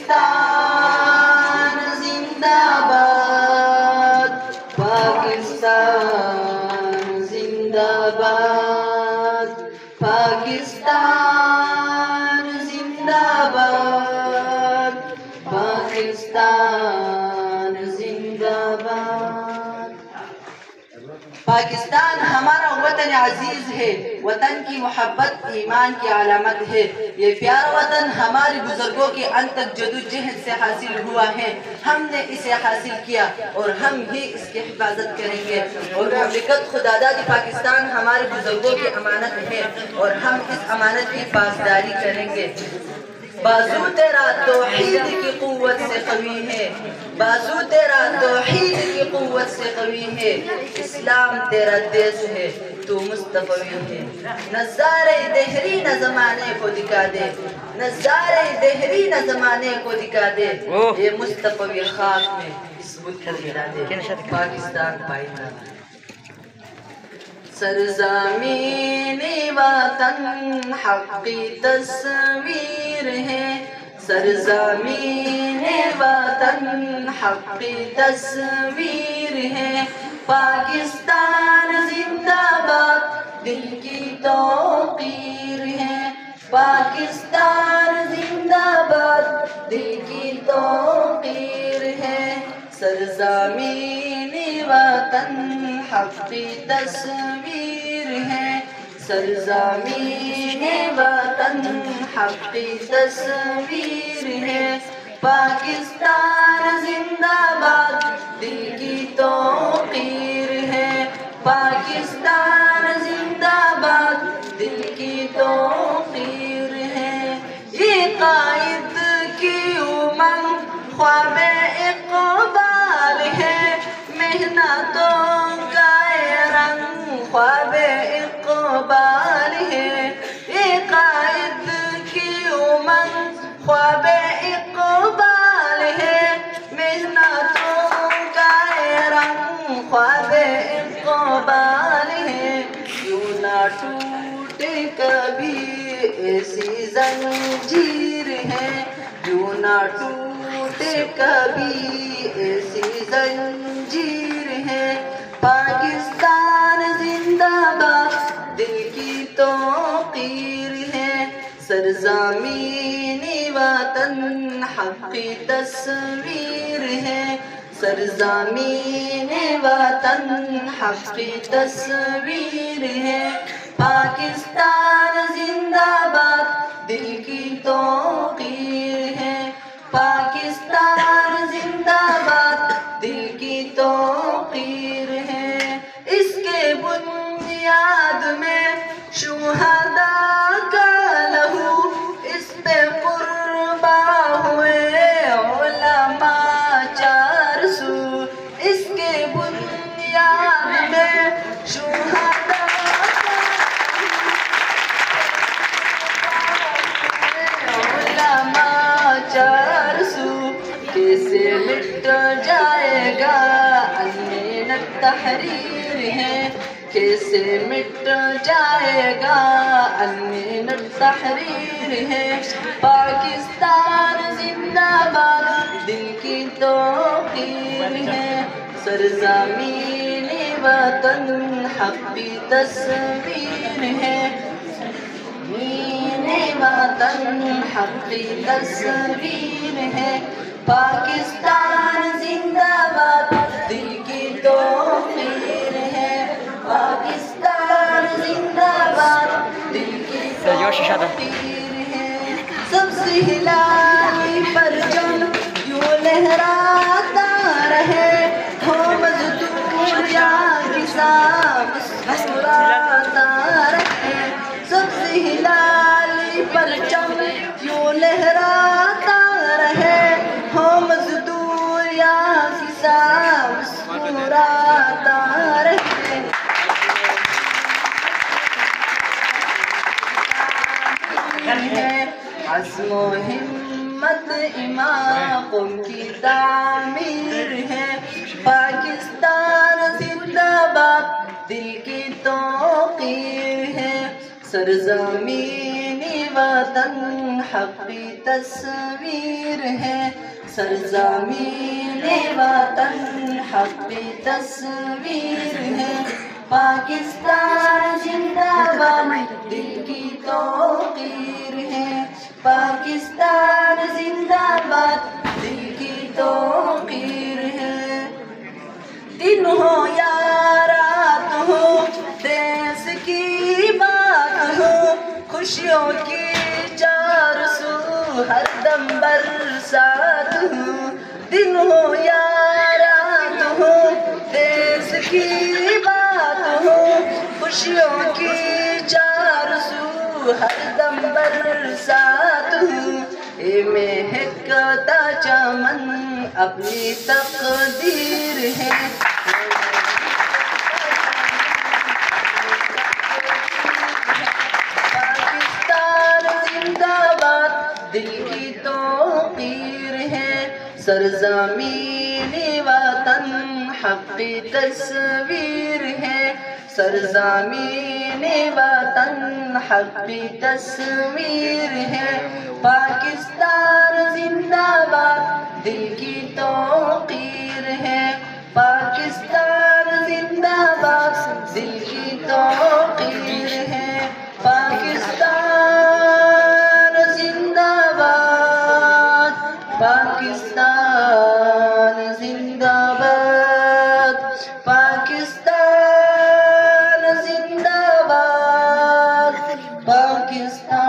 پاکستان زندہ باد، پاکستان زندہ باد، پاکستان زندہ باد، پاکستان زندہ باد۔ پاکستان ہمارا وطن عزیز ہے، وطن کی محبت ایمان کی علامت ہے۔ یہ پیارا وطن ہمارے بزرگوں کے ان تک جدوجہد سے حاصل ہوا ہے، ہم نے اسے حاصل کیا اور ہم ہی اس کی حفاظت کریں گے۔ اور مملکت خدا داد پاکستان ہمارے بزرگوں کی امانت ہے اور ہم اس امانت کی پاسداری کریں گے۔ بازو تیرا توحید کی قوت سے قوی ہے، بازو تیرا توحید کی قوت سے قوی ہے، اسلام تیرا دیس ہے، تو مصطفی ہے۔ نظارے دہری نہ زمانے کو دکھا دے، نظارے دہری نہ زمانے کو دکھا دے، یہ مصطفی خاک میں اس بت کو ملا دے۔ پاکستان پائیدار سرزمین وطن حق کی تصویر ہے، سرزمین وطن حق کی تصویر ہے۔ پاکستان زندہ باد دل کی توقیر ہے، پاکستان زندہ باد دل کی توقیر ہے۔ سرزمین وطن حق کی تصویر ہے، سرزمین وطن حق کی تصویر ہے۔ پاکستان زندہ باد دل کی توقیر ہے، پاکستان زندہ باد دل کی توقیر ہے۔ یہ قائد کی امنگ خواب اقبال ہے، محنتوں کا رنگ خواب اقبال ہے۔ یہ قائد کی امنگ خواب اقبال ہے، محنتوں کا رنگ خواب اقبال ہے۔ کیوں نہ ٹوٹے کبھی ایسی زنجیر ہے، کیوں نہ ٹوٹے کبھی ایسی زنجیر ہے۔ پاکستان زندہ باد دل کی توقیر ہے، سرزمین وطن حق کی تصویر ہے، سرزمین وطن حق کی تصویر ہے۔ پاکستان زندہ باد دل کی توقیر ہے، پاکستان زندہ باد دل کی توقیر ہے۔ اس کے بنیاد میں شہداء کا لہو، اس پہ قرباں ہوئے علماء 400، اس کے بنیاد میں شہداء علماء 400۔ کیسے مٹ جائے گا امین التحریر ہے، کیسے مٹ جائے گا امین التحریر ہے۔ پاکستان زندہ باد دل کی توقیر ہے، سرزمین وطن حق کی تصویر ہے، سرزمین وطن حق کی تصویر ہے۔ پاکستان زندہ باد دل کی توقیر ہے، پاکستان زندہ باد دل کی توقیر ہے۔ سبز ہلالی پرچم یوں لہراتا رہے، ہو مزدور یا کسان مسکراتا رہے۔ سبز ہلالی پرچم یوں لہراتا رہے، ہو مزدور یا کسان مسکراتا رہے۔ عزم و ہمت ہمت امام قوم کی تعمیر ہے پاکستان زندہ باد دل کی توقیر ہے سرزمین وطن حق کی تصویر ہے سرزمین وطن حق کی تصویر ہے پاکستان زندہ باد دل کی توقیر ہے پاکستان زندہ باد دل کی توقیر ہے دن ہو یا رات ہو دیس کی بات ہو خوشیوں کی چار سو ہر دم برسات ہو دن ہو یا رات ہو دیس کی بات ہو خوشیوں کی چار سو ہر دم برسات ہو اے مہکتا چمن اپنی تقدیر ہے پاکستان زندہ باد دل کی توقیر ہے سرزمین وطن حق کی تصویر ہے سرزمین وطن حق کی تصویر ہے پاکستان زندہ باد دل کی توقیر ہے پاکستان زندہ باد دل کی توقیر ہے پاکستان زندہ باد پاکستان زندہ باد پاکستان زندہ باد پاکستان